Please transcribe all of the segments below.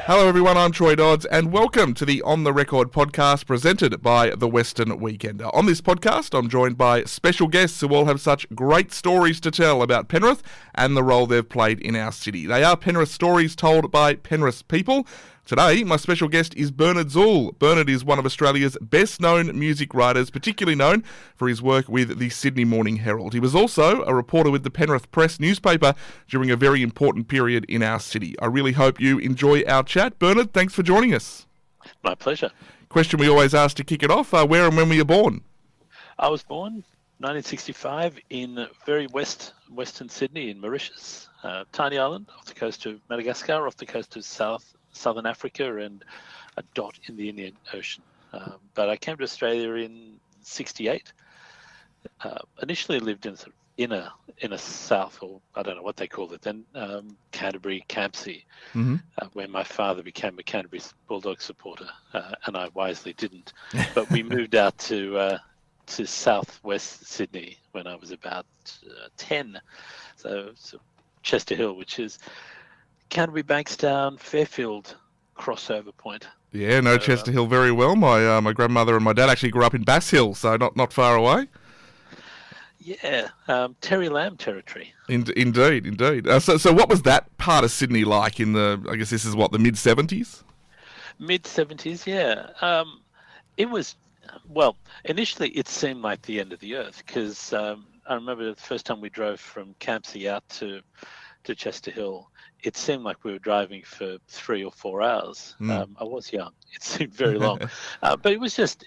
Hello everyone, I'm Troy Dodds and welcome to the On The Record podcast presented by The Western Weekender. On this podcast, I'm joined by special guests who all have such great stories to tell about Penrith and the role they've played in our city. They are Penrith stories told by Penrith people. Today, my special guest is Bernard Zuel. Bernard is one of Australia's best-known music writers, particularly known for his work with the Sydney Morning Herald. He was also a reporter with the Penrith Press newspaper during a very important period in our city. I really hope you enjoy our chat. Bernard, thanks for joining us. My pleasure. Question we always ask to kick it off, where and when were you born? I was born 1965 in very western Sydney in Mauritius, tiny island off the coast of Madagascar, off the coast of Southern Africa, and a dot in the Indian Ocean. But I came to Australia in '68. Initially lived in sort of inner south, or I don't know what they called it then, Canterbury, Campsie, where my father became a Canterbury Bulldog supporter, and I wisely didn't. But we moved out to southwest Sydney when I was about 10. So Chester Hill, which is Canterbury, Bankstown, Fairfield crossover point. Yeah, know Chester Hill very well. My grandmother and my dad actually grew up in Bass Hill, so not far away. Yeah, Terry Lamb territory. Indeed. So what was that part of Sydney like in I guess this is what, the mid-70s? Mid-70s, yeah. It was, well, initially it seemed like the end of the earth because I remember the first time we drove from Campsie out to Chester Hill, it seemed like we were driving for 3 or 4 hours. I was young; it seemed very long, but it was just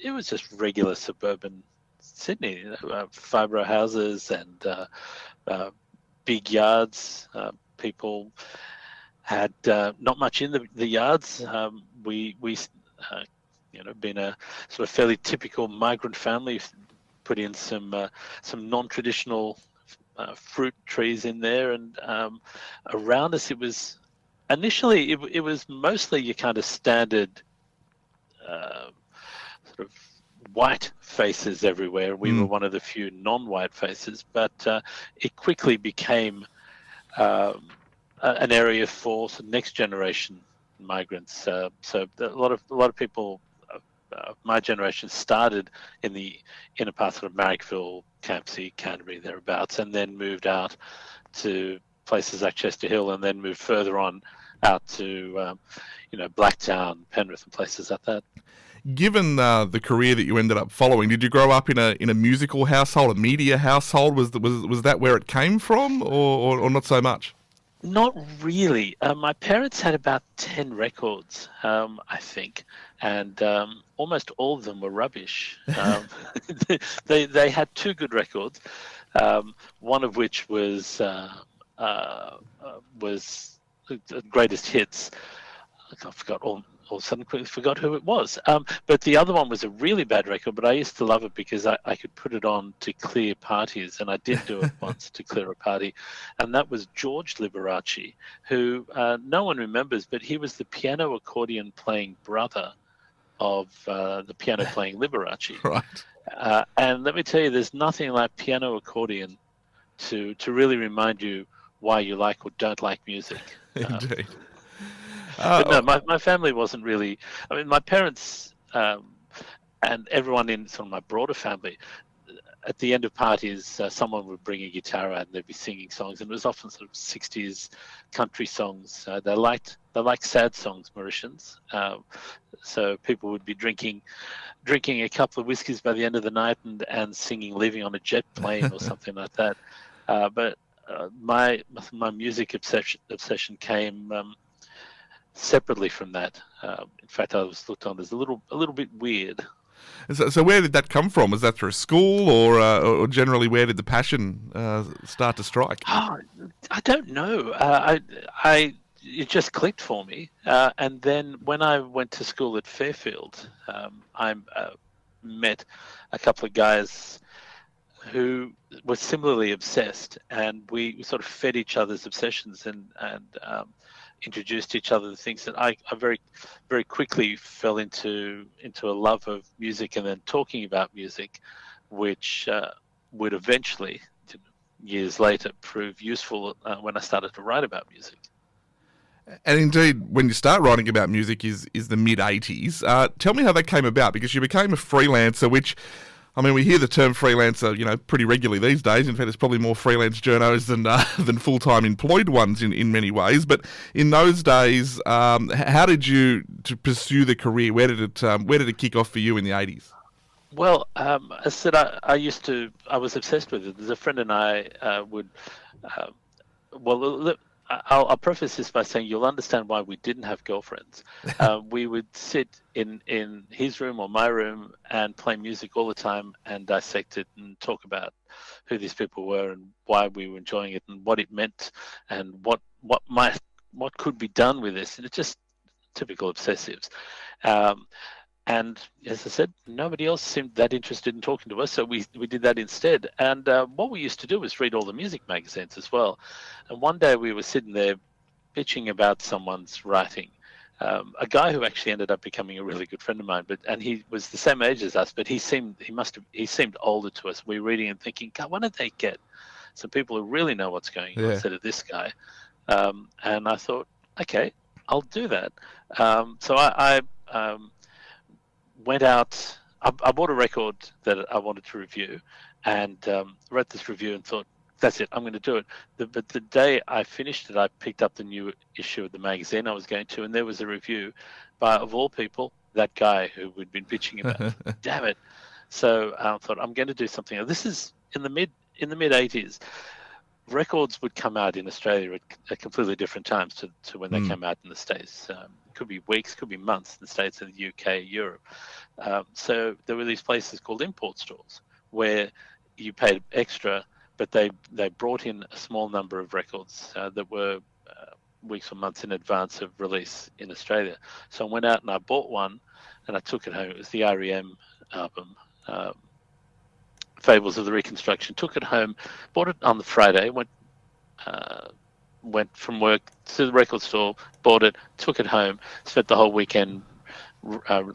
regular suburban Sydney, fibro houses and big yards. People had not much in the yards. We been a sort of fairly typical migrant family, put in some non-traditional fruit trees in there, and around us it was initially it was mostly your kind of standard sort of white faces everywhere. We were one of the few non-white faces, but it quickly became an area for some next generation migrants. So a lot of people of my generation started in the inner parts of Marrickville, Campsie, Canterbury, thereabouts, and then moved out to places like Chester Hill, and then moved further on out to Blacktown, Penrith, and places like that. Given the career that you ended up following, did you grow up in a musical household, a media household? Was that where it came from, or not so much? Not really. My parents had about 10 records, I think, and almost all of them were rubbish. They had 2 good records, one of which was Greatest Hits. I forgot all of a sudden quickly forgot who it was. But the other one was a really bad record, but I used to love it because I could put it on to clear parties, and I did do it once to clear a party, and that was George Liberace, who no one remembers, but he was the piano accordion playing brother of the piano playing Liberace. Right. And let me tell you, there's nothing like piano accordion to really remind you why you like or don't like music. Indeed. But no, my family wasn't really. I mean, my parents and everyone in sort of my broader family, at the end of parties, someone would bring a guitar out and they'd be singing songs, and it was often sort of 60s country songs. They liked sad songs, Mauritians. So people would be drinking a couple of whiskeys by the end of the night and singing "Leaving on a Jet Plane" or something like that. But my music obsession came separately from that. In fact, I was looked on as a little bit weird. So where did that come from? Was that through school, or generally where did the passion start to strike? Oh, I don't know. It just clicked for me. And then when I went to school at Fairfield, I met a couple of guys who were similarly obsessed, and we sort of fed each other's obsessions and introduced each other to things that I very, very quickly fell into a love of music, and then talking about music, which would eventually, years later, prove useful when I started to write about music. And indeed, when you start writing about music is the mid-'80s. Tell me how that came about, because you became a freelancer, which, I mean, we hear the term freelancer, pretty regularly these days. In fact, there's probably more freelance journos than full-time employed ones in many ways. But in those days, how did you to pursue the career? Where did it kick off for you in the '80s? Well, as I said, I was obsessed with it. There's a friend and I would, uh, well, I'll preface this by saying you'll understand why we didn't have girlfriends. We would sit in his room or my room and play music all the time and dissect it and talk about who these people were and why we were enjoying it and what it meant and what could be done with this. And it's just typical obsessives. Um, and as I said, nobody else seemed that interested in talking to us, so we did that instead. And what we used to do was read all the music magazines as well. And one day we were sitting there bitching about someone's writing. A guy who actually ended up becoming a really good friend of mine, and he was the same age as us, but he seemed older to us. We were reading and thinking, God, why don't they get some people who really know what's going on instead of this guy? And I thought, okay, I'll do that. So I went out. I bought a record that I wanted to review, and wrote this review and thought, that's it, I'm going to do it. But the day I finished it, I picked up the new issue of the magazine I was going to, and there was a review by, of all people, that guy who we'd been bitching about. Damn it! So I thought, I'm going to do something. This is in the mid '80s. Records would come out in Australia at completely different times to when they came out in the States. Could be weeks, could be months in the States and the UK, Europe. So there were these places called import stores where you paid extra, but they brought in a small number of records that were weeks or months in advance of release in Australia. So I went out and I bought one and I took it home. It was the REM album, Fables of the Reconstruction. Took it home, bought it on the Friday, went from work to the record store, bought it, took it home, spent the whole weekend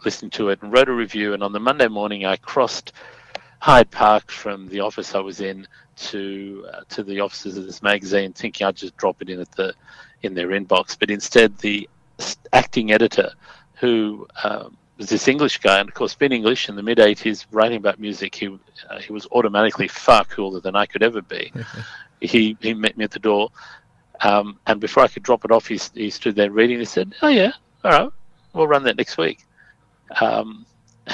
listening to it and wrote a review. And on the Monday morning, I crossed Hyde Park from the office I was in to the offices of this magazine, thinking I'd just drop it in their inbox. But instead, the acting editor, who was this English guy, and of course, being English in the mid '80s, writing about music, he was automatically far cooler than I could ever be. He met me at the door. And before I could drop it off, he stood there reading. He said, "Oh yeah, all right, we'll run that next week." And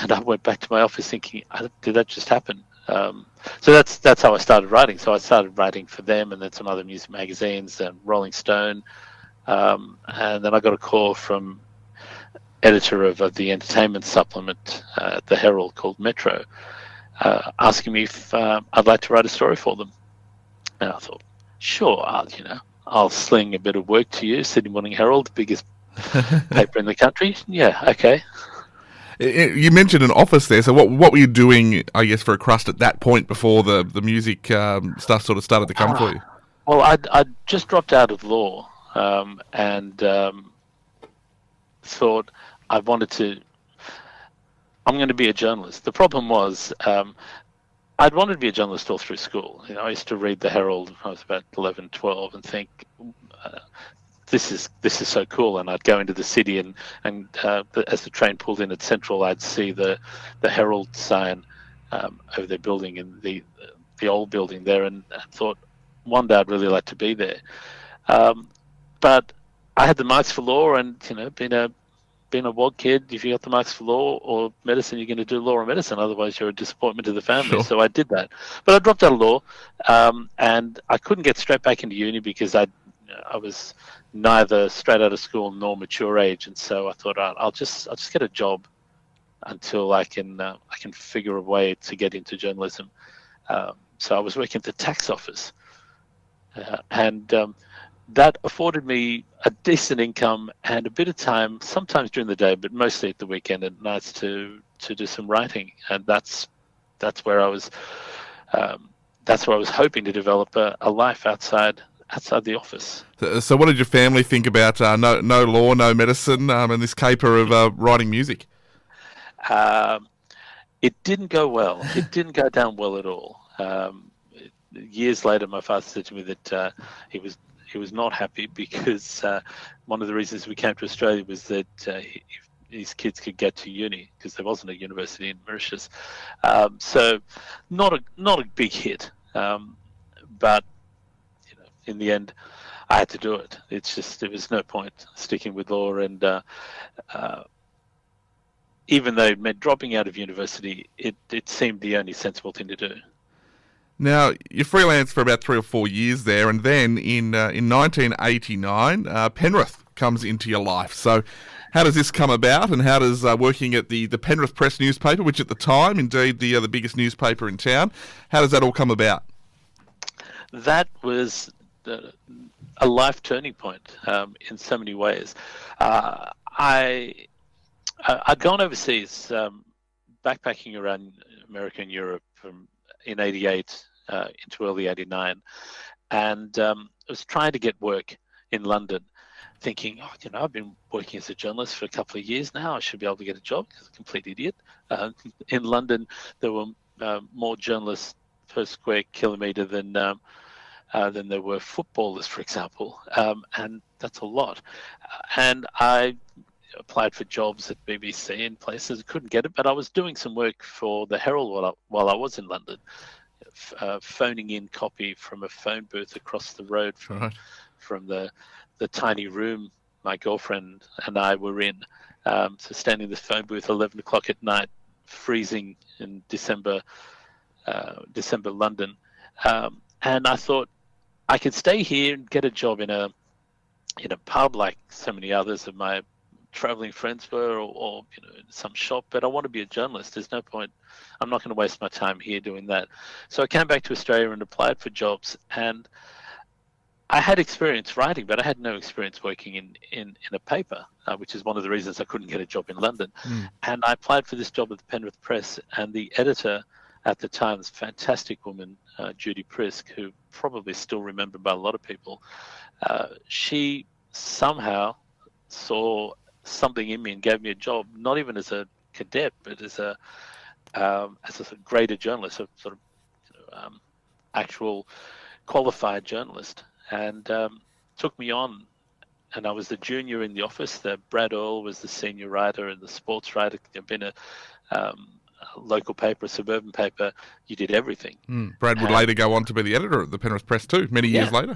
I went back to my office thinking, "Did that just happen?" So that's how I started writing. So I started writing for them, and then some other music magazines and Rolling Stone. And then I got a call from editor of the entertainment supplement at the Herald called Metro, asking me if I'd like to write a story for them. And I thought, sure, I'll sling a bit of work to you. Sydney Morning Herald, the biggest paper in the country. Yeah, okay. You mentioned an office there. So what were you doing, I guess, for a crust at that point before the music stuff sort of started to come for you? Well, I'd just dropped out of law and thought I'm going to be a journalist. The problem was I'd wanted to be a journalist all through school. I used to read the Herald when I was about 11, 12 and think, this is so cool. And I'd go into the city and as the train pulled in at Central, I'd see the Herald sign over their building in the old building there, and I thought one day I'd really like to be there. But I had the marks for law, and being a WAG kid, if you got the marks for law or medicine, you're going to do law or medicine. Otherwise, you're a disappointment to the family. Sure. So I did that. But I dropped out of law, and I couldn't get straight back into uni because I was neither straight out of school nor mature age. And so I thought I'll just get a job until I can figure a way to get into journalism. So I was working at the tax office, and that afforded me a decent income and a bit of time, sometimes during the day, but mostly at the weekend and nights to do some writing. And that's where I was hoping to develop a life outside the office. So what did your family think about no law, no medicine, and this caper of writing music? It didn't go well. It didn't go down well at all. Years later, my father said to me that he was not happy because one of the reasons we came to Australia was that his kids could get to uni because there wasn't a university in Mauritius. So not a big hit, but in the end, I had to do it. It's just there was no point sticking with law, and even though it meant dropping out of university, it seemed the only sensible thing to do. Now, you freelanced for about 3 or 4 years there, and then in 1989, Penrith comes into your life. So how does this come about, and how does working at the Penrith Press newspaper, which at the time, indeed, the biggest newspaper in town, how does that all come about? That was a life turning point in so many ways. I'd gone overseas, backpacking around America and Europe in '88 into early '89, and I was trying to get work in London, thinking, I've been working as a journalist for a couple of years now. I should be able to get a job because I'm a complete idiot. In London, there were more journalists per square kilometre than there were footballers, for example, and that's a lot. And I applied for jobs at BBC and places, couldn't get it, but I was doing some work for the Herald while I was in London, phoning in copy from a phone booth across the road from the tiny room my girlfriend and I were in. So standing in the phone booth 11 o'clock at night, freezing in December London, and I thought I could stay here and get a job in a pub like so many others of my traveling friends were, or in some shop, but I want to be a journalist. There's no point. I'm not going to waste my time here doing that. So I came back to Australia and applied for jobs, and I had experience writing, but I had no experience working in a paper, which is one of the reasons I couldn't get a job in London. And I applied for this job at the Penrith Press, and the editor at the time, this fantastic woman, Judy Prisk, who probably still remembered by a lot of people, she somehow saw something in me and gave me a job, not even as a cadet, but as a greater journalist, a sort of actual qualified journalist, and took me on. And I was the junior in the office. Brad Earl was the senior writer and the sports writer. I've been a local paper, a suburban paper. You did everything. Brad would later go on to be the editor of the Penrith Press too, many years later.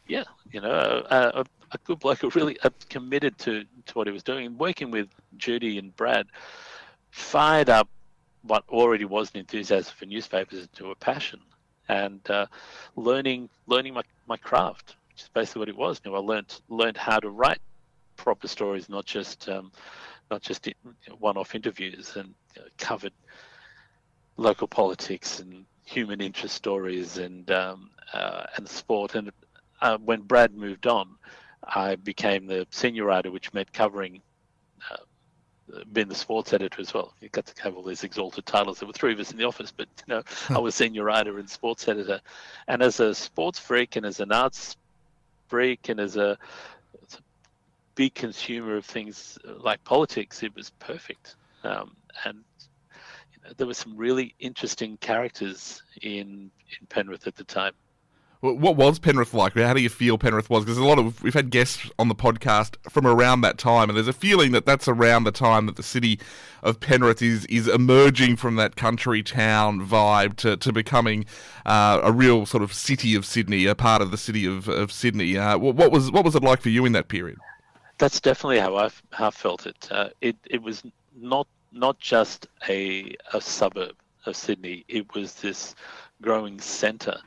Yeah, a good bloke who really committed to what he was doing. And working with Judy and Brad fired up what already was an enthusiasm for newspapers into a passion, and learning my craft, which is basically what it was. I learned how to write proper stories, not just one-off interviews, and covered local politics and human interest stories and sport. And when Brad moved on, I became the senior writer, which meant covering, being the sports editor as well. You got to have all these exalted titles. There were three of us in the office, but I was senior writer and sports editor. And as a sports freak and as an arts freak and as a big consumer of things like politics, it was perfect. And there were some really interesting characters in Penrith at the time. What was Penrith like? How do you feel Penrith was? Because we've had guests on the podcast from around that time, and there's a feeling that that's around the time that the city of Penrith is emerging from that country town vibe to becoming a real sort of city of Sydney, a part of the city of Sydney. What was it like for you in that period? That's definitely how I felt it. It was not just a suburb of Sydney. It was this growing centre.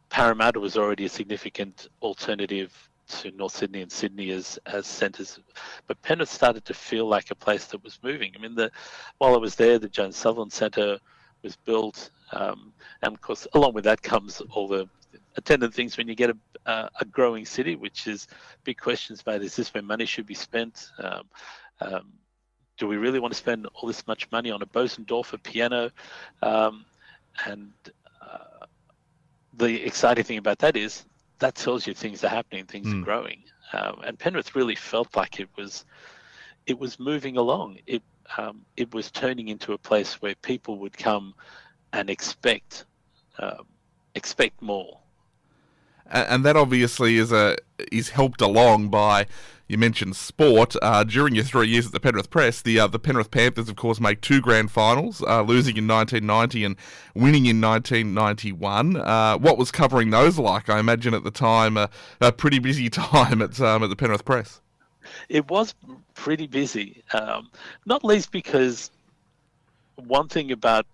Parramatta was already a significant alternative to North Sydney and Sydney as centres, but Penrith started to feel like a place that was moving. I mean, while I was there, the Jones Sutherland Centre was built, and of course, along with that comes all the attendant things when you get a growing city, which is big questions about: is this where money should be spent? Do we really want to spend all this much money on a Bosendorfer piano? The exciting thing about that is that tells you things are happening, things are growing, and Penrith really felt like it was moving along. It was turning into a place where people would come and expect more. And that obviously is helped along by, you mentioned sport. During your 3 years at the Penrith Press, the Penrith Panthers, of course, make two grand finals, losing in 1990 and winning in 1991. What was covering those like? I imagine at the time a pretty busy time at the Penrith Press. It was pretty busy, not least because one thing about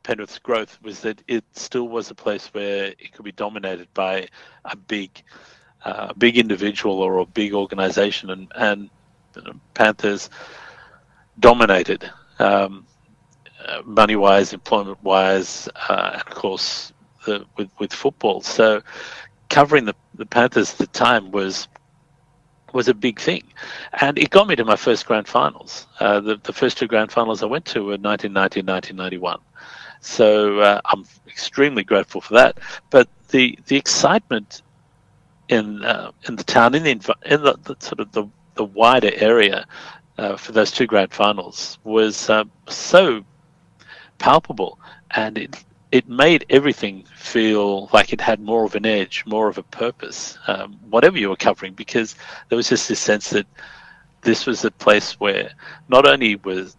Penrith's growth was that it still was a place where it could be dominated by a big individual or a big organisation, and Panthers dominated money-wise, employment-wise, and of course with football. So covering the Panthers at the time was a big thing, and it got me to my first grand finals. The first two grand finals I went to were 1990 and 1991. So I'm extremely grateful for that. But the excitement in the town, in the sort of the wider area for those two grand finals was so palpable, and it made everything feel like it had more of an edge, more of a purpose, whatever you were covering, because there was just this sense that this was a place where not only was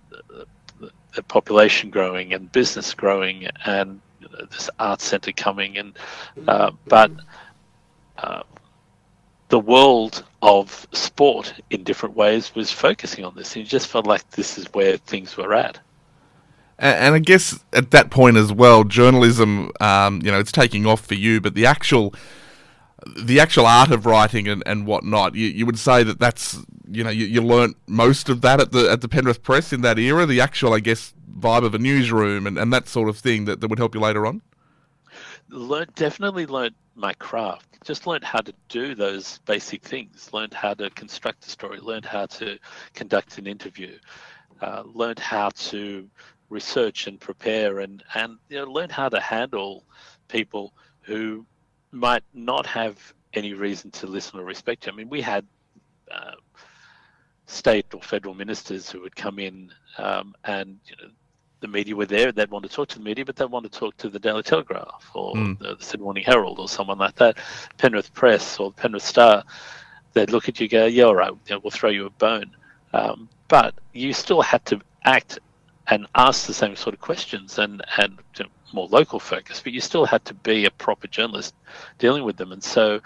the population growing and business growing and this art centre coming, and but the world of sport in different ways was focusing on this. And you just felt like this is where things were at. And I guess at that point as well, journalism, it's taking off for you, but the actual art of writing and whatnot, you would say that's, you learnt most of that at the Penrith Press in that era, the actual, I guess, vibe of a newsroom and that sort of thing that would help you later on? Definitely learnt my craft. Just learned how to do those basic things. Learned how to construct a story. Learned how to conduct an interview. Learned how to research and prepare, and learn how to handle people who might not have any reason to listen or respect you. I mean, we had state or federal ministers who would come in, and the media were there. They'd want to talk to the media, but they'd want to talk to the Daily Telegraph or the Sydney Morning Herald or someone like that, Penrith Press or Penrith Star. They'd look at you, go, "Yeah, all right, we'll throw you a bone," but you still had to act and ask the same sort of questions and more local focus, but you still had to be a proper journalist dealing with them. And so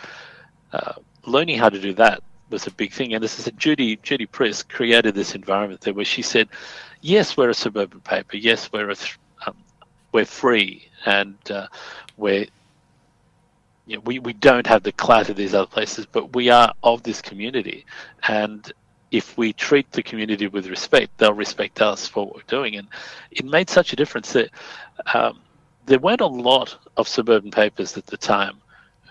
learning how to do that was a big thing. And as I said, Judy Priss created this environment there where she said, yes, we're a suburban paper. Yes, we're free, and we don't have the clout of these other places, but we are of this community. And if we treat the community with respect, they'll respect us for what we're doing. And it made such a difference that there weren't a lot of suburban papers at the time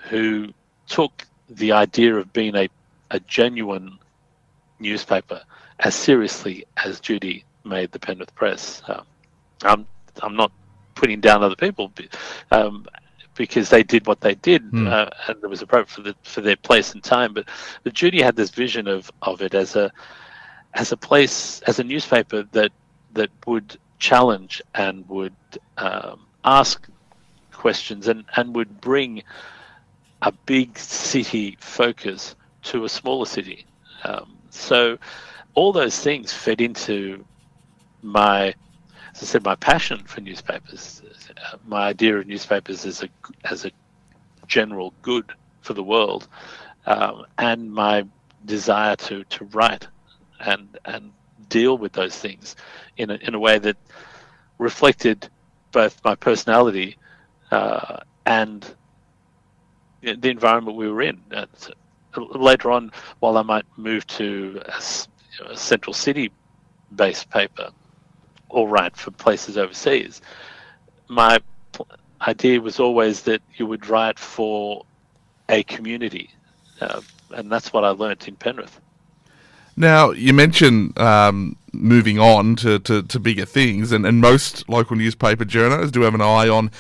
who took the idea of being a genuine newspaper as seriously as Judy made the Penrith Press. I'm not putting down other people because they did what they did, and it was appropriate for their place and time. But Judy had this vision of it as a place, as a newspaper that would challenge and would ask questions and would bring a big city focus to a smaller city. So all those things fed into my passion for newspapers, my idea of newspapers as a general good for the world, and my desire to write and deal with those things in a way that reflected both my personality and the environment we were in. Later on, while I might move to a central city-based paper or write for places overseas, my idea was always that you would write for a community, and that's what I learnt in Penrith. Now, you mentioned moving on to bigger things, and most local newspaper journalists do have an eye on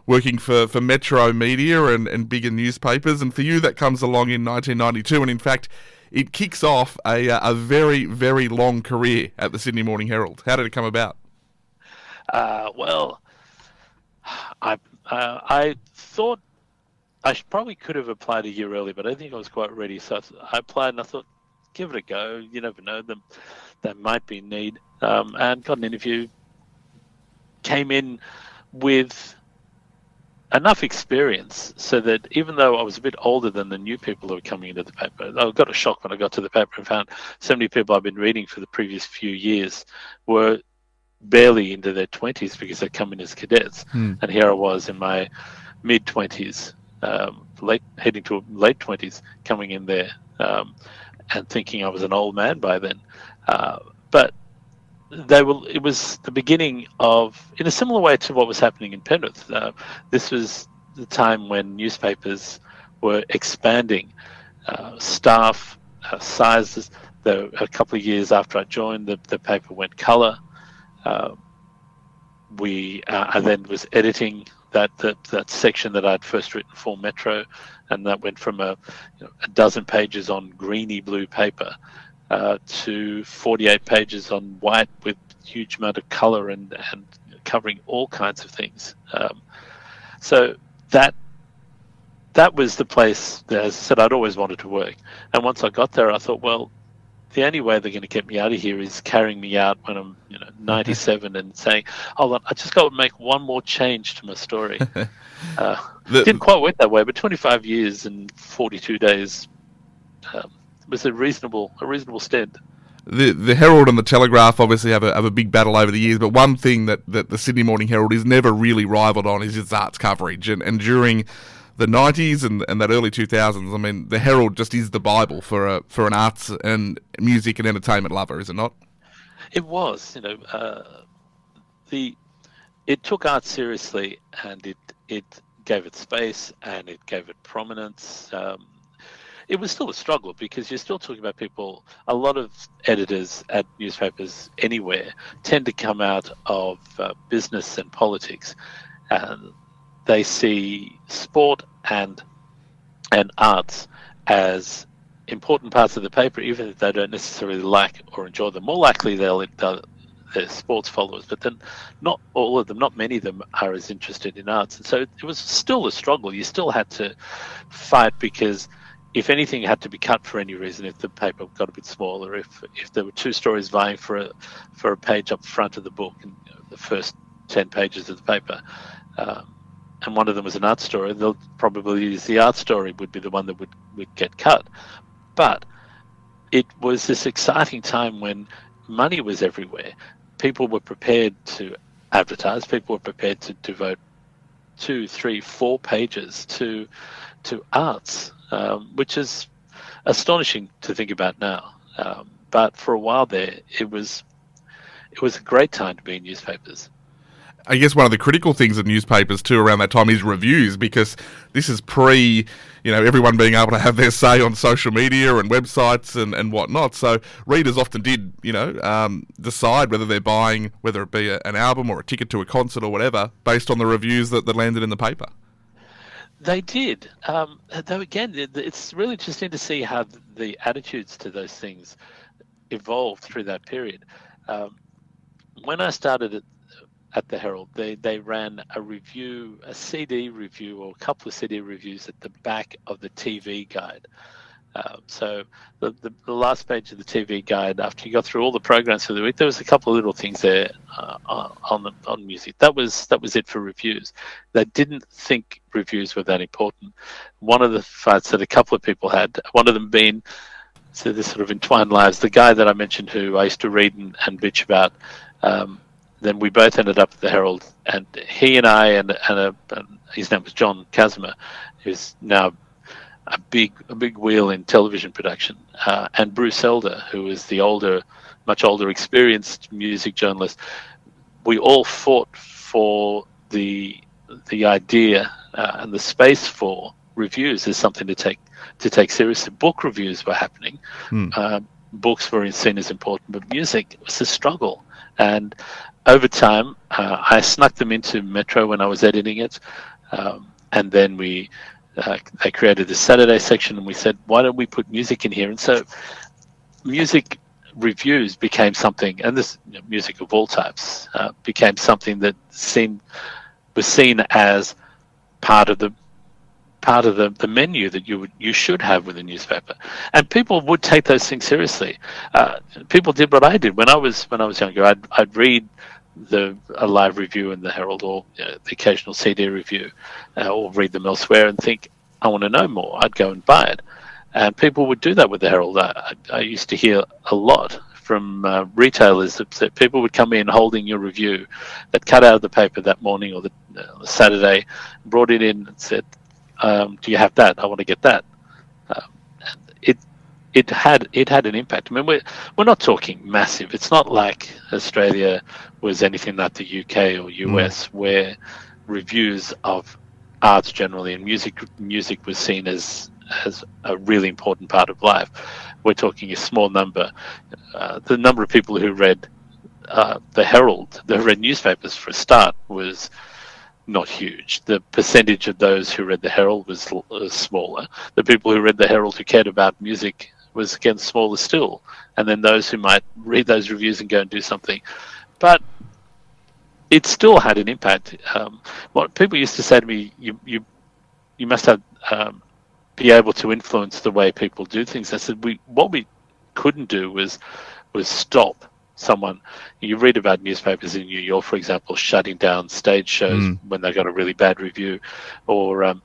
working for Metro Media and bigger newspapers, and for you that comes along in 1992, and in fact it kicks off a very, very long career at the Sydney Morning Herald. How did it come about? Well, I thought probably could have applied a year early, but I don't think I was quite ready. So I applied, and I thought, give it a go. You never know them; they might be in need. And got an interview. Came in with enough experience so that even though I was a bit older than the new people who were coming into the paper, I got a shock when I got to the paper and found so many people I've been reading for the previous few years were barely into their 20s because they'd come in as cadets. And here I was in my mid-20s, heading to late 20s, coming in there and thinking I was an old man by then. But it was the beginning of, in a similar way to what was happening in Penrith. This was the time when newspapers were expanding staff, sizes. A couple of years after I joined, the paper went colour. I then was editing that section that I'd first written for Metro, and that went from a dozen pages on greeny blue paper to 48 pages on white with huge amount of colour and covering all kinds of things. So that was the place that, as I said, I'd always wanted to work. And once I got there, I thought, well, the only way they're going to get me out of here is carrying me out when I'm 97 and saying, oh, I just got to make one more change to my story. Didn't quite work that way, but 25 years and 42 days was a reasonable stint. The Herald and the Telegraph obviously have a big battle over the years, but one thing that the Sydney Morning Herald is never really rivaled on is its arts coverage. And during the 90s and that early 2000s, I mean, the Herald just is the Bible for an arts and music and entertainment lover, is it not? It was, it took art seriously, and it gave it space and it gave it prominence. It was still a struggle because you're still talking about people. A lot of editors at newspapers anywhere tend to come out of business and politics. They see sport and arts as important parts of the paper, even if they don't necessarily like or enjoy them. More likely they're sports followers, but then not all of them, not many of them are as interested in arts. And so it was still a struggle. You still had to fight because if anything had to be cut for any reason, if the paper got a bit smaller, if there were two stories vying for a page up front of the book, and the first 10 pages of the paper, and one of them was an art story, they'll probably use the art story would be the one that would get cut. But it was this exciting time when money was everywhere. People were prepared to advertise. People were prepared to devote 2, 3, 4 pages to arts, which is astonishing to think about now. But for a while there, it was a great time to be in newspapers. I guess one of the critical things of newspapers too around that time is reviews, because this is pre, everyone being able to have their say on social media and websites and whatnot. So readers often did, decide whether they're buying, whether it be an album or a ticket to a concert or whatever, based on the reviews that landed in the paper. They did. Though again, it's really interesting to see how the attitudes to those things evolved through that period. When I started at the Herald, they ran a CD review, or a couple of CD reviews at the back of the TV guide. So the last page of the TV guide, after you got through all the programs for the week, there was a couple of little things there on music. That was it for reviews. They didn't think reviews were that important. One of the fights that a couple of people had, one of them being, so this sort of entwined lives, the guy that I mentioned who I used to read and bitch about, then we both ended up at the Herald, and he and I and his name was John Casimir, who's now a big wheel in television production, and Bruce Elder, who is the much older, experienced music journalist. We all fought for the idea and the space for reviews as something to take seriously. Book reviews were happening. Books were seen as important, but music was a struggle. And over time, I snuck them into Metro when I was editing it, and then they created the Saturday section, and we said, why don't we put music in here? And so music reviews became something, and this music of all types became something that was seen as part of the part of the menu that you should have with a newspaper, and people would take those things seriously. People did what I did when I was younger. I'd read a live review in the Herald, or the occasional CD review, or read them elsewhere and think, I want to know more. I'd go and buy it, and people would do that with the Herald. I used to hear a lot from retailers that people would come in holding your review that cut out of the paper that morning or the Saturday, brought it in and said, do you have that? I want to get that. It had an impact. I mean, we're not talking massive. It's not like Australia was anything like the UK or US, where reviews of arts generally and music was seen as a really important part of life. We're talking a small number. The number of people who read the Herald, that read newspapers for a start, was not huge. The percentage of those who read the Herald was smaller. The people who read the Herald who cared about music was, again, smaller still. And then those who might read those reviews and go and do something. But it still had an impact. What people used to say to me, you must have be able to influence the way people do things. I said, what we couldn't do was stop someone. You read about newspapers in New York, for example, shutting down stage shows when they got a really bad review, or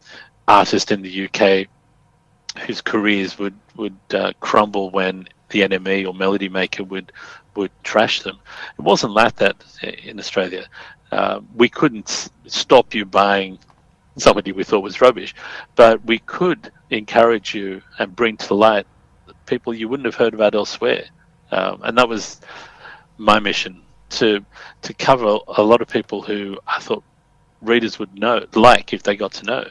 artists in the UK whose careers would crumble when the NME or Melody Maker would trash them. It wasn't like that in Australia. We couldn't stop you buying somebody we thought was rubbish, but we could encourage you and bring to light people you wouldn't have heard about elsewhere. And that was my mission, to cover a lot of people who I thought readers would like if they got to know.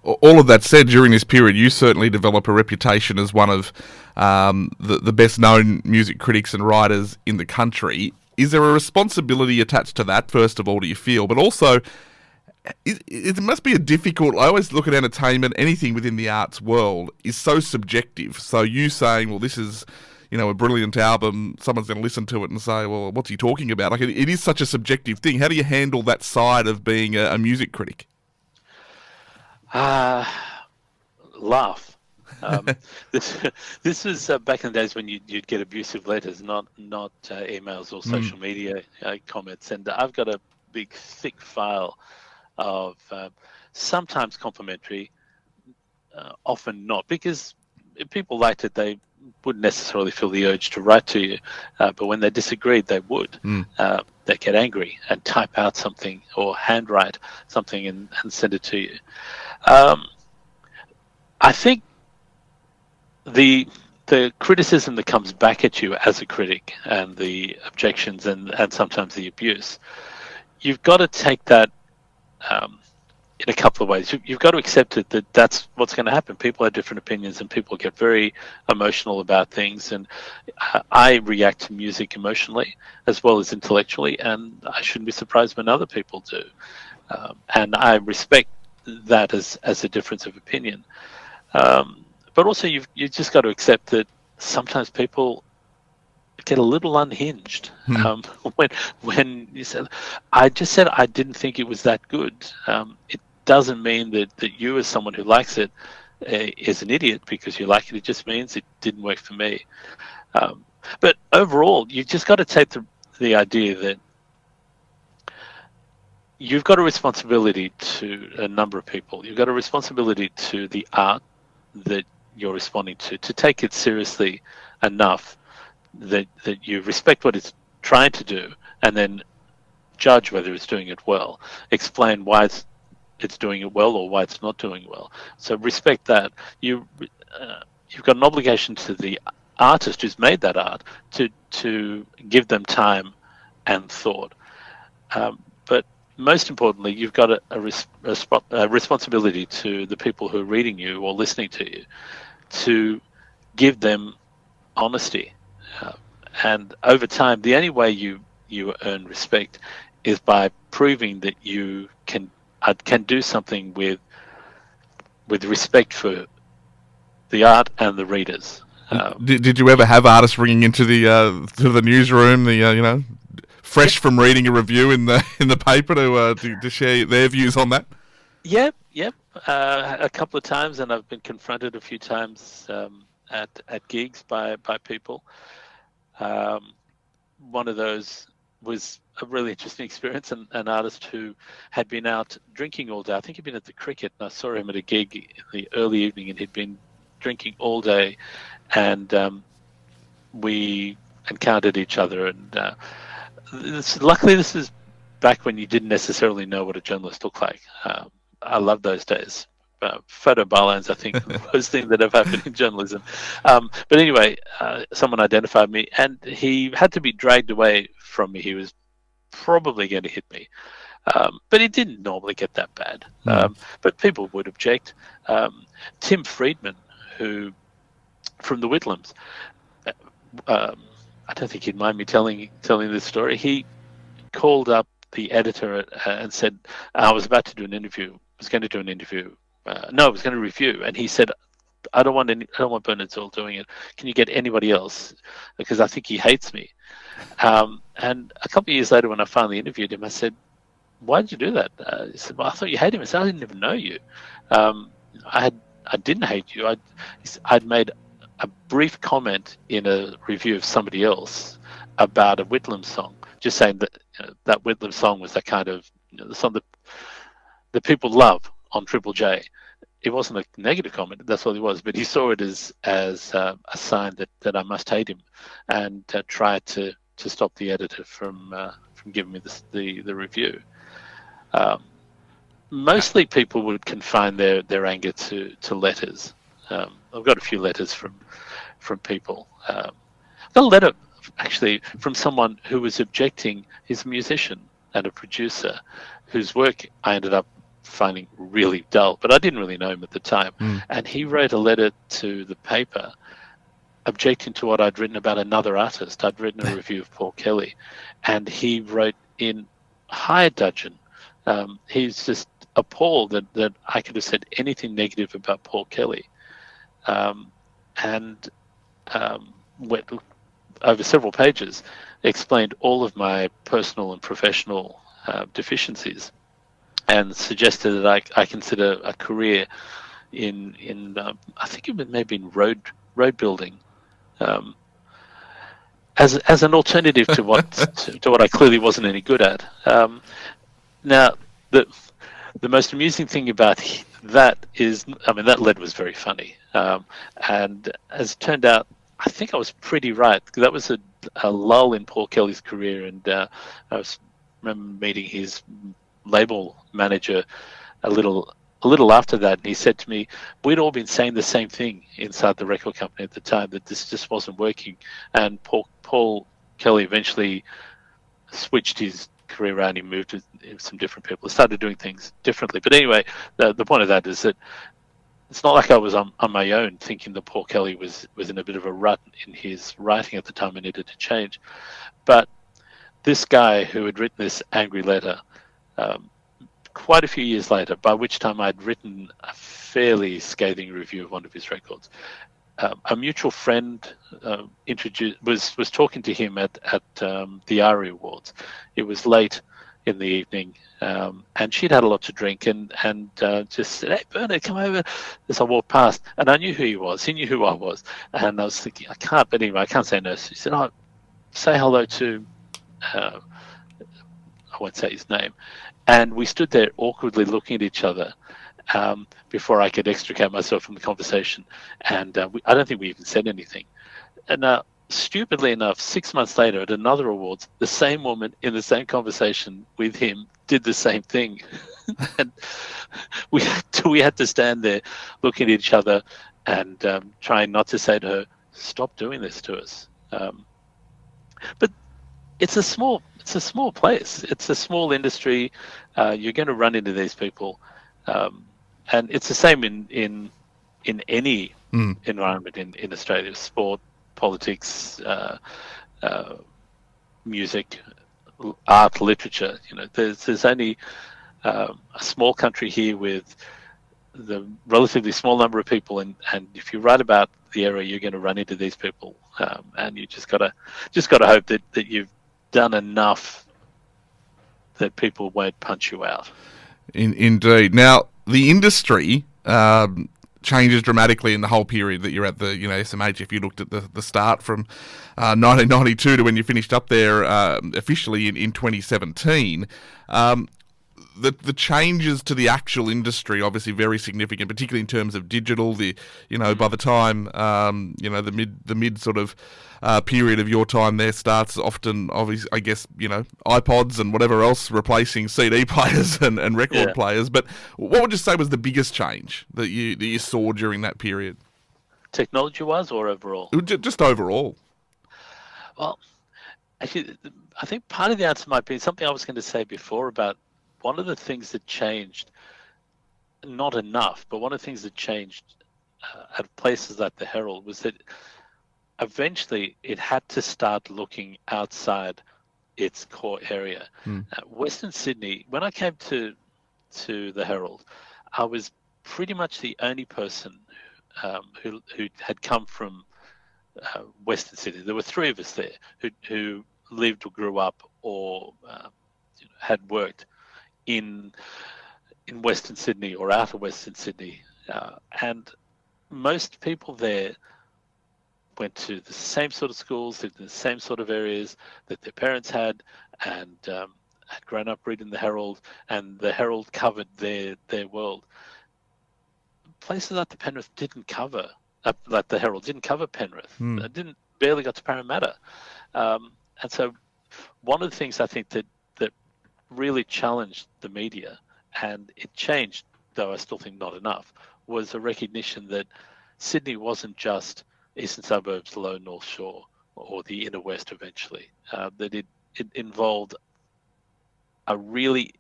All of that said, during this period, you certainly develop a reputation as one of the best-known music critics and writers in the country. Is there a responsibility attached to that, first of all, do you feel? But also, it must be a difficult... I always look at entertainment, anything within the arts world is so subjective. So you saying, well, this is, a brilliant album, someone's going to listen to it and say, well, what's he talking about? Like, it is such a subjective thing. How do you handle that side of being a music critic? Laugh. This was back in the days when you'd get abusive letters, not emails or social media comments. And I've got a big, thick file of sometimes complimentary, often not, because if people liked it, they wouldn't necessarily feel the urge to write to you. But when they disagreed, they would. They'd get angry and type out something or handwrite something and send it to you. I think the criticism that comes back at you as a critic, and the objections and sometimes the abuse, you've got to take that in a couple of ways. You've got to accept it, that that's what's going to happen. People have different opinions and people get very emotional about things, and I react to music emotionally as well as intellectually, and I shouldn't be surprised when other people do. And I respect that as a difference of opinion. But also you've just got to accept that sometimes people get a little unhinged. When you said, I just said I didn't think it was that good. It doesn't mean that you, as someone who likes it, is an idiot because you like it. It just means it didn't work for me. But overall, you just got to take the idea that you've got a responsibility to a number of people. You've got a responsibility to the art that you're responding to take it seriously enough that you respect what it's trying to do, and then judge whether it's doing it well. Explain why it's doing it well or why it's not doing well. So respect that. You've got an obligation to the artist who's made that art to give them time and thought. But most importantly, you've got a responsibility to the people who are reading you or listening to you, to give them honesty. And over time, the only way you earn respect is by proving that you can do something with respect for the art and the readers. Did you ever have artists ringing into the newsroom, fresh from reading a review in the paper to share their views on that? Yeah, Yep, a couple of times, and I've been confronted a few times at gigs by people. Um, One of those was a really interesting experience. An artist who had been out drinking all day. I think he'd been at the cricket, and I saw him at a gig in the early evening, and he'd been drinking all day, and we encountered each other. And luckily, this is back when you didn't necessarily know what a journalist looked like. I love those days. Photo bylines, I think, the worst thing that have happened in journalism. But anyway, someone identified me, and he had to be dragged away from me. He was probably going to hit me, but it didn't normally get that bad. But people would object. Tim Friedman, who from the Whitlams, I don't think he'd mind me telling this story. He called up the editor and said, I was about to do an interview. I was going to do an interview. No, I was going to review, and he said, I don't want Bernard Zuel doing it. Can you get anybody else? Because I think he hates me. And a couple of years later, when I finally interviewed him, I said, why did you do that? He said, well, I thought you hated me. I said, I didn't even know you. I didn't hate you. I'd made a brief comment in a review of somebody else about a Whitlam song, just saying that that Whitlam song was that kind of the song that people love on Triple J. It wasn't a negative comment, that's all it was, but he saw it as a sign that I must hate him, and tried to stop the editor from giving me the review. Mostly people would confine their anger to letters. I've got a few letters from people. I've got a letter actually from someone who was objecting. He's a musician and a producer whose work I ended up finding really dull, but I didn't really know him at the time. And he wrote a letter to the paper objecting to what I'd written about another artist. I'd written a review of Paul Kelly, and he wrote in high dudgeon. He's just appalled that I could have said anything negative about Paul Kelly, and went over several pages, explained all of my personal and professional deficiencies, and suggested that I consider a career in I think it maybe in road building, as an alternative to what I clearly wasn't any good at. Now the most amusing thing about that is, I mean, that lead was very funny, and as it turned out, I think I was pretty right. That was a lull in Paul Kelly's career, and I remember meeting his label manager a little after that, and he said to me, we'd all been saying the same thing inside the record company at the time, that this just wasn't working. And Paul Kelly eventually switched his career around. He moved with some different people, started doing things differently. But anyway, the point of that is that it's not like I was on my own thinking that Paul Kelly was in a bit of a rut in his writing at the time and needed to change. But this guy who had written this angry letter, quite a few years later, by which time I'd written a fairly scathing review of one of his records, a mutual friend was talking to him at the ARI Awards. It was late in the evening, and she'd had a lot to drink, and just said, "Hey, Bernard, come over." As I walked past, and I knew who he was. He knew who I was, and I was thinking, I can't. But anyway, I can't say no. So he said, "Oh, say hello to." I won't say his name. And we stood there awkwardly looking at each other before I could extricate myself from the conversation. And I don't think we even said anything. And stupidly enough, 6 months later at another awards, the same woman in the same conversation with him did the same thing. And we had to stand there looking at each other and trying not to say to her, "Stop doing this to us." But it's a small place. It's a small industry. You're going to run into these people, and it's the same in any environment in Australia: sport, politics, music, art, literature. There's only a small country here with the relatively small number of people, and if you write about the area, you're going to run into these people, and you just gotta hope that you've done enough that people won't punch you out. Indeed. Now, the industry changes dramatically in the whole period that you're at the SMH. If you looked at the start from 1992 to when you finished up there officially in 2017. The changes to the actual industry obviously very significant, particularly in terms of digital. By the time the mid sort of period of your time there starts, often obviously I guess iPods and whatever else replacing CD players and record players. But what would you say was the biggest change that you saw during that period? Technology-wise or overall? Just overall. Well, actually, I think part of the answer might be something I was going to say before about one of the things that changed, not enough, but one of the things that changed at places like the Herald was that eventually it had to start looking outside its core area. Western Sydney, when I came to the Herald, I was pretty much the only person who had come from Western Sydney. There were three of us there who lived or grew up or had worked in Western Sydney or out of Western Sydney, and most people there went to the same sort of schools, lived in the same sort of areas that their parents had, and had grown up reading the Herald, and the Herald covered their world. Places like the Penrith didn't cover, like the Herald didn't cover Penrith. It barely got to Parramatta, and so one of the things I think that really challenged the media, and it changed, though I still think not enough, was a recognition that Sydney wasn't just eastern suburbs, low North Shore, or the inner west eventually. That it involved a really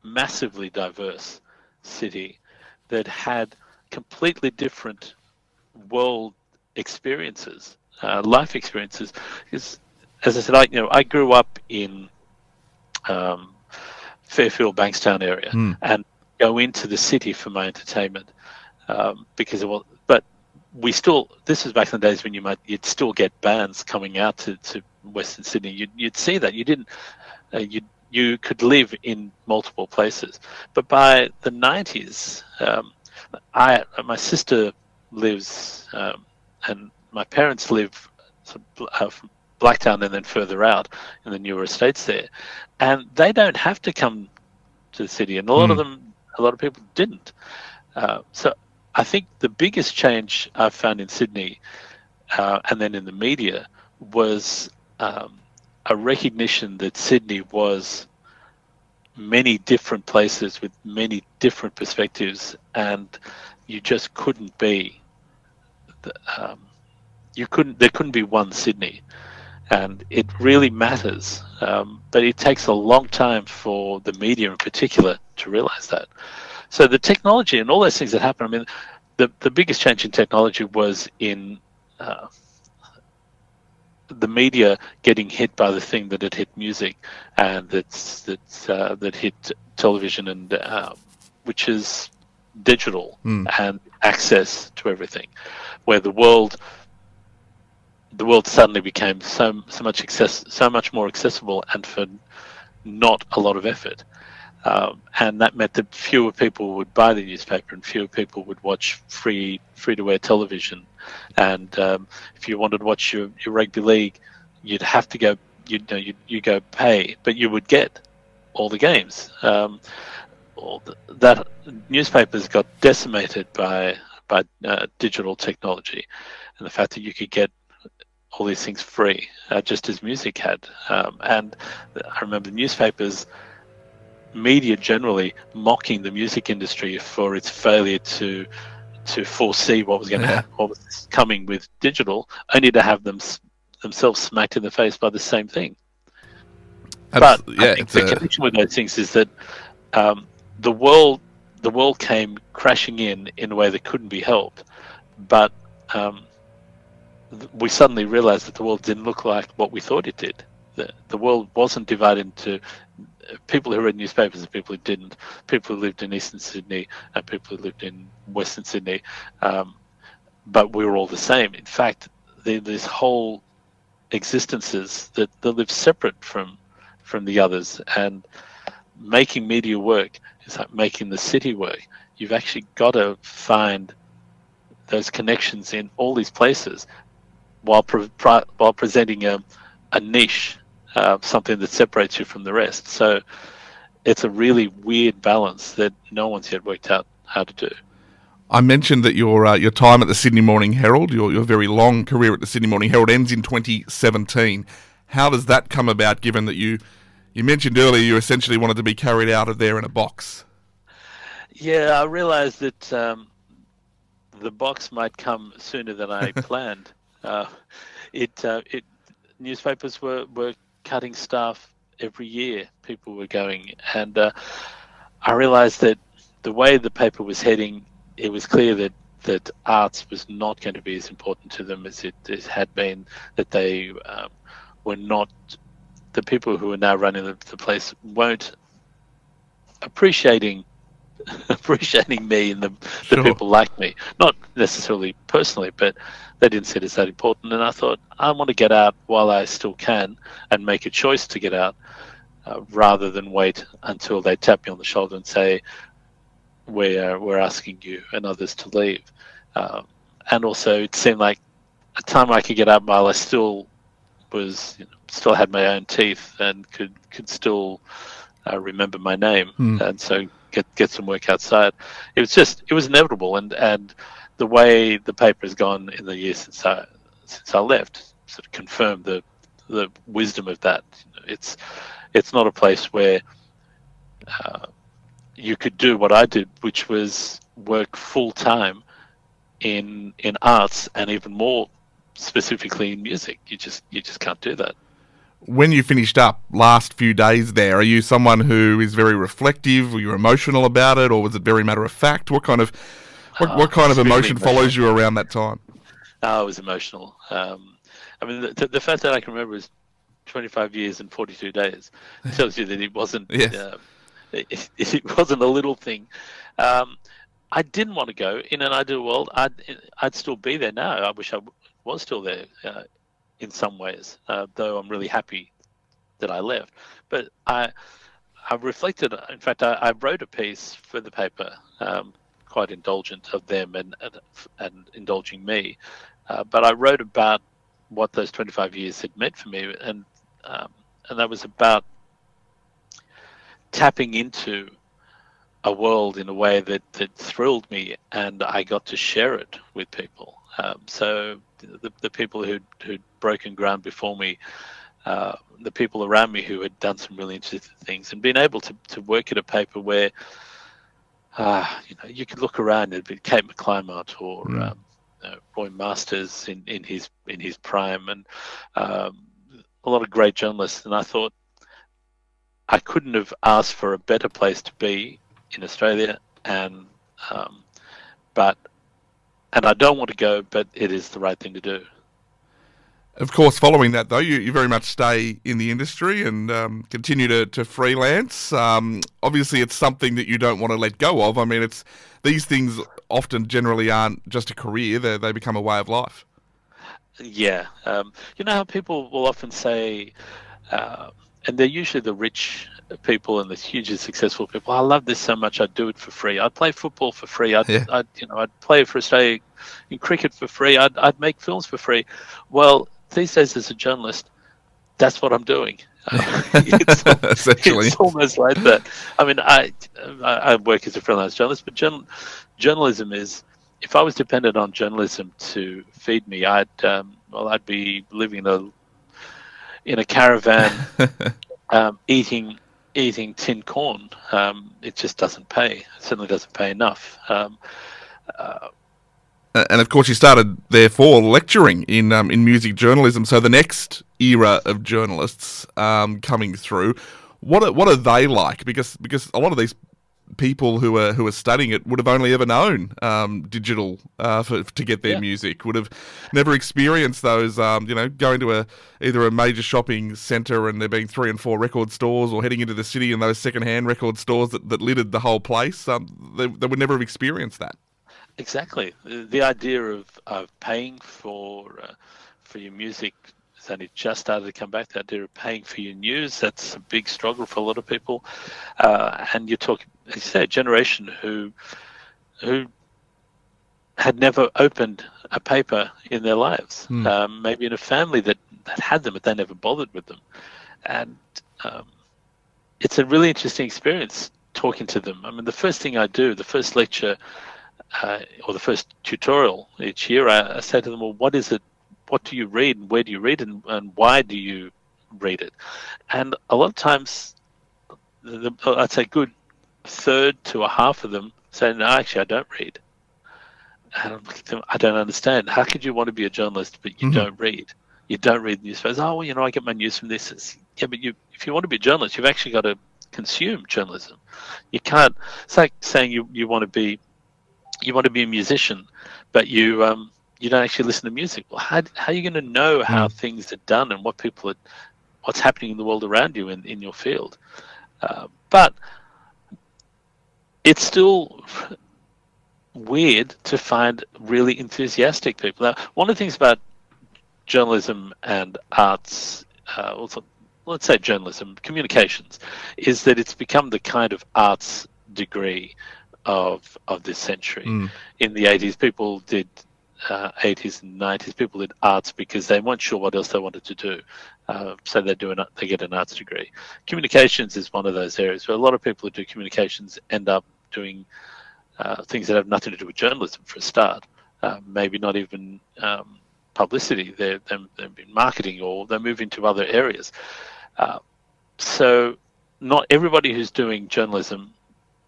massively diverse city that had completely different world experiences, life experiences. Because, as I said, I grew up in Fairfield, Bankstown area, and go into the city for my entertainment because but we still, this was back in the days when you'd still get bands coming out to Western Sydney. You'd see that you could live in multiple places. But by the 90s, my sister lives and my parents live from Blacktown and then further out in the newer estates there, and they don't have to come to the city, and a lot of people didn't. So I think the biggest change I've found in Sydney and then in the media was a recognition that Sydney was many different places with many different perspectives, and you just couldn't be there couldn't be one Sydney. And it really matters, but it takes a long time for the media in particular to realize that. So the technology and all those things that happen, I mean, the biggest change in technology was in the media getting hit by the thing that had hit music and that hit television, and which is digital and access to everything, where the world suddenly became so much more accessible and for not a lot of effort. And that meant that fewer people would buy the newspaper and fewer people would watch free to air television. And if you wanted to watch your rugby league, you'd have to go. You go pay, but you would get all the games. That newspapers got decimated by digital technology, and the fact that you could get all these things free, just as music had. And I remember the newspapers, media generally, mocking the music industry for its failure to foresee what was going to happen, what was coming with digital, only to have themselves smacked in the face by the same thing. But I think the connection with those things is that the world came crashing in a way that couldn't be helped. But we suddenly realized that the world didn't look like what we thought it did. The world wasn't divided into people who read newspapers and people who didn't, people who lived in Eastern Sydney and people who lived in Western Sydney, but we were all the same. In fact, there's whole existences that live separate from the others, and making media work is like making the city work. You've actually got to find those connections in all these places while presenting a niche, something that separates you from the rest. So it's a really weird balance that no one's yet worked out how to do. I mentioned that your time at the Sydney Morning Herald, your very long career at the Sydney Morning Herald, ends in 2017. How does that come about, given that you mentioned earlier you essentially wanted to be carried out of there in a box? Yeah, I realised that the box might come sooner than I planned. Newspapers were cutting staff every year. People were going, and I realised that the way the paper was heading, it was clear that arts was not going to be as important to them as it had been. That they were not, the people who are now running the place weren't appreciating me and the Sure. people like me. Not necessarily personally, but they didn't see it as that important. And I thought, I want to get out while I still can and make a choice to get out, rather than wait until they tap me on the shoulder and say, we're asking you and others to leave. And also, it seemed like a time I could get out while I still was, still had my own teeth and could still remember my name, and so get some work outside. It was inevitable, and the way the paper has gone in the years since I left sort of confirmed the wisdom of that. It's not a place where you could do what I did, which was work full time in arts, and even more specifically in music. You just can't do that. When you finished up last few days there, are you someone who is very reflective? Were you emotional about it, or was it very matter of fact? What kind of emotion follows you around that time? I was emotional. I mean, the fact that I can remember is 25 years and 42 days tells you that it wasn't. Yes. It wasn't a little thing. I didn't want to go. In an ideal world, I'd still be there now. I wish I was still there. In some ways, though I'm really happy that I left. But I reflected. In fact, I wrote a piece for the paper, quite indulgent of them and indulging me. But I wrote about what those 25 years had meant for me, and that was about tapping into a world in a way that thrilled me, and I got to share it with people. So the people who'd broken ground before me, the people around me who had done some really interesting things, and being able to work at a paper where you could look around, it'd be Kate McClymont or Roy Masters in his prime, and a lot of great journalists. And I thought I couldn't have asked for a better place to be in Australia, and I don't want to go, but it is the right thing to do. Of course, following that, though, you very much stay in the industry and continue to freelance. Obviously, it's something that you don't want to let go of. I mean, these things often generally aren't just a career. They become a way of life. Yeah. You know how people will often say, and they're usually the rich people and the hugely successful people, I love this so much, I'd do it for free. I'd play football for free. I'd play for Australia in cricket for free. I'd make films for free. Well, these days as a journalist, that's what I'm doing. It's almost like that. I mean, I work as a freelance journalist, but journalism is, if I was dependent on journalism to feed me, I'd be living in a caravan, eating tin corn. It just doesn't pay. It certainly doesn't pay enough. And of course, you started therefore lecturing in music journalism. So the next era of journalists coming through, what are they like? Because a lot of these people who are studying it would have only ever known digital to get their music. Would have never experienced those. Going to either a major shopping centre and there being 3 and 4 record stores, or heading into the city and those second-hand record stores that littered the whole place. They would never have experienced that. Exactly. The idea of paying for your music has only just started to come back. The idea of paying for your news, that's a big struggle for a lot of people. And you're talking, as you say, a generation who had never opened a paper in their lives. Maybe in a family that had them, but they never bothered with them. And it's a really interesting experience talking to them. I mean, the first thing I do, the first lecture or the first tutorial each year, I say to them, well, what is it? What do you read, and where do you read it, and why do you read it? And a lot of times, I'd say good third to a half of them say, no, actually, I don't read. And I'm looking at them, I don't understand. How could you want to be a journalist, but you don't read? You don't read the newspapers. Oh, well, I get my news from this. Yeah, but if you want to be a journalist, you've actually got to consume journalism. You can't. It's like saying you want to be a musician, but you don't actually listen to music. Well, how are you going to know how things are done and what's happening in the world around you in your field? But it's still weird to find really enthusiastic people. Now, one of the things about journalism and arts, also, let's say journalism, communications, is that it's become the kind of arts degree of this century. In the 80s, people did 80s and 90s, people did arts because they weren't sure what else they wanted to do. So they get an arts degree. Communications is one of those areas where a lot of people who do communications end up doing things that have nothing to do with journalism for a start. Maybe not even publicity. They've been marketing, or they move into other areas. So not everybody who's doing journalism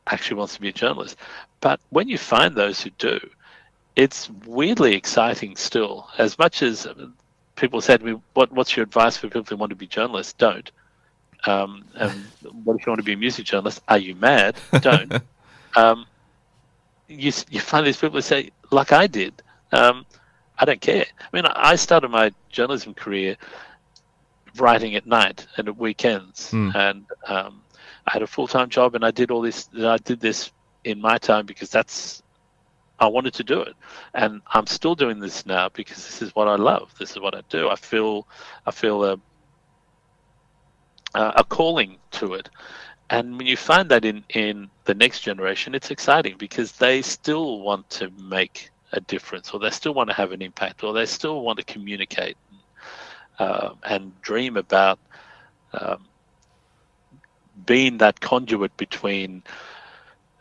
actually wants to be a journalist. But when you find those who do, it's weirdly exciting still. As much as people say to me, what's your advice for people who want to be journalists? Don't. And what if you want to be a music journalist? Are you mad? Don't. You find these people who say, like I did, I don't care. I mean, I started my journalism career writing at night and at weekends, and I had a full-time job, and I did all this. I did this in my time because I wanted to do it, and I'm still doing this now because this is what I love. This is what I do. I feel a calling to it. And when you find that in the next generation, it's exciting because they still want to make a difference, or they still want to have an impact, or they still want to communicate and dream about being that conduit between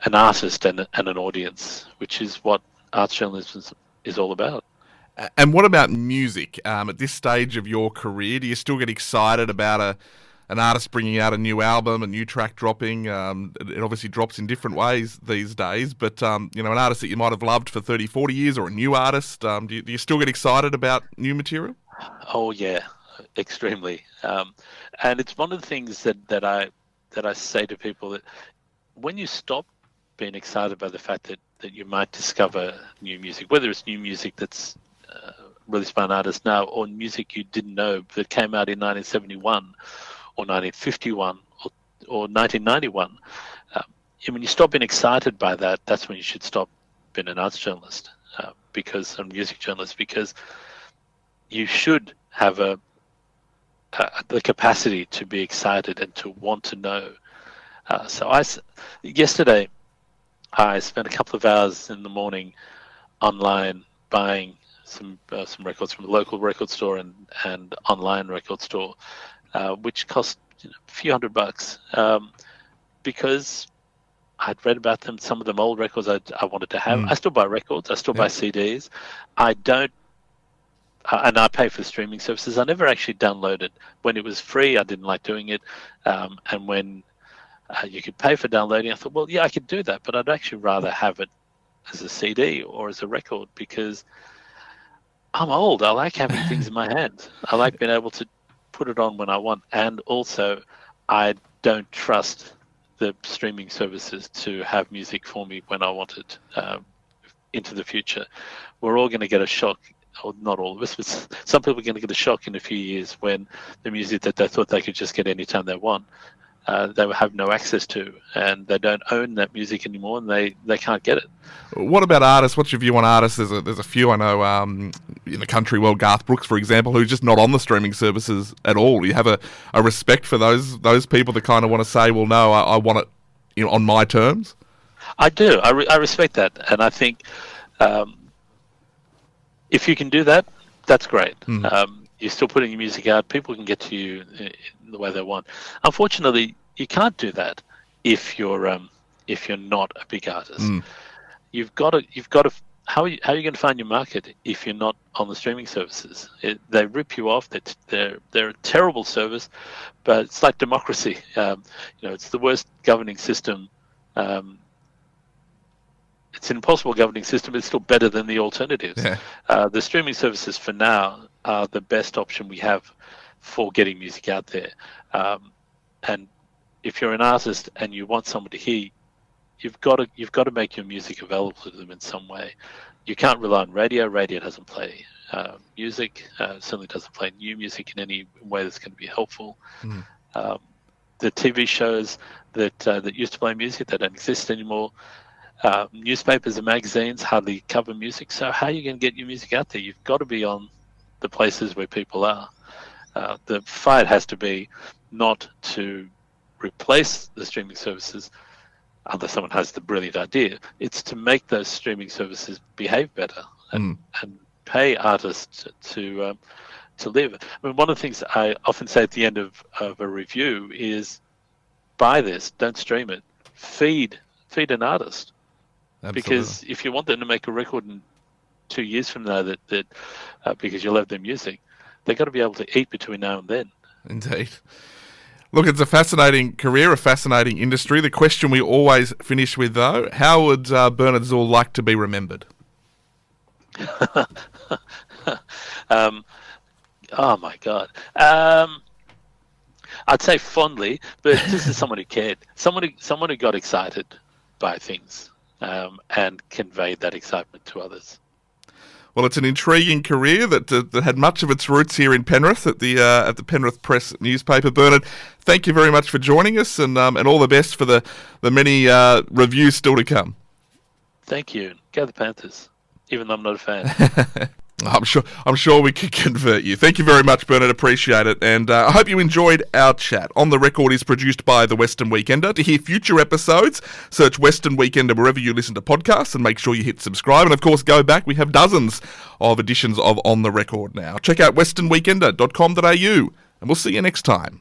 an artist and an audience, which is what arts journalism is all about. And what about music? At this stage of your career, do you still get excited about an artist bringing out a new album, a new track dropping? It obviously drops in different ways these days, but an artist that you might have loved for 30, 40 years, or a new artist, do you still get excited about new material? Oh yeah, extremely. And it's one of the things that I say to people, that when you stop being excited by the fact that you might discover new music, whether it's new music that's released by an artist now, or music you didn't know that came out in 1971 or 1951 or 1991. When you stop being excited by that, that's when you should stop being an arts journalist, because a music journalist, because you should have the capacity to be excited and to want to know. Yesterday, I spent a couple of hours in the morning online buying some records from a local record store and online record store, which cost a few $100, because I'd read about them. Some of them old records I wanted to have. I still buy records. I still buy CDs. I don't, and I pay for streaming services. I never actually downloaded. When it was free, I didn't like doing it, and when you could pay for downloading, I thought, well, yeah, I could do that, but I'd actually rather have it as a CD or as a record, because I'm old. I like having things in my hands. I like being able to put it on when I want, and also I don't trust the streaming services to have music for me when I want it into the future. We're all going to get a shock, or not all of us, but some people are going to get a shock in a few years when the music that they thought they could just get anytime they want, they will have no access to, and they don't own that music anymore, and they can't get it. What about artists? What's your view on artists? There's a few I know. in the country world, Garth Brooks, for example, who's just not on the streaming services at all. You have a respect for those people that kind of want to say, well, no, I want it, on my terms. I do. I respect that, and I think if you can do that, that's great. You're still putting your music out. People can get to you in the way they want. Unfortunately, you can't do that if you're not a big artist. You've got to. How are you going to find your market if you're not on the streaming services? They rip you off. They're a terrible service, but it's like democracy. It's the worst governing system. It's an impossible governing system. It's still better than the alternatives. Yeah. The streaming services for now are the best option we have for getting music out there. And if you're an artist and you want someone to hear, you've got to make your music available to them in some way. You can't rely on radio. Radio doesn't play music. Certainly doesn't play new music in any way that's going to be helpful. The TV shows that used to play music, they don't exist anymore. Newspapers and magazines hardly cover music. So how are you going to get your music out there? You've got to be on the places where people are. The fight has to be not to replace the streaming services, unless someone has the brilliant idea. It's to make those streaming services behave better and pay artists to live. I mean, one of the things I often say at the end of a review is, buy this, don't stream it. Feed an artist. Absolutely. Because if you want them to make a record in 2 years from now that because you love their music, they've got to be able to eat between now and then. Indeed. Look, it's a fascinating career, a fascinating industry. The question we always finish with, though, how would Bernard Zuel like to be remembered? Oh, my God. I'd say fondly, but just as someone who cared. Someone who got excited by things and conveyed that excitement to others. Well, it's an intriguing career that had much of its roots here in Penrith at the Penrith Press newspaper. Bernard, thank you very much for joining us, and all the best for the many reviews still to come. Thank you. Go the Panthers, even though I'm not a fan. I'm sure we can convert you. Thank you very much, Bernard. Appreciate it. And I hope you enjoyed our chat. On the Record is produced by The Western Weekender. To hear future episodes, search Western Weekender wherever you listen to podcasts and make sure you hit subscribe. And of course, go back. We have dozens of editions of On the Record now. Check out westernweekender.com.au and we'll see you next time.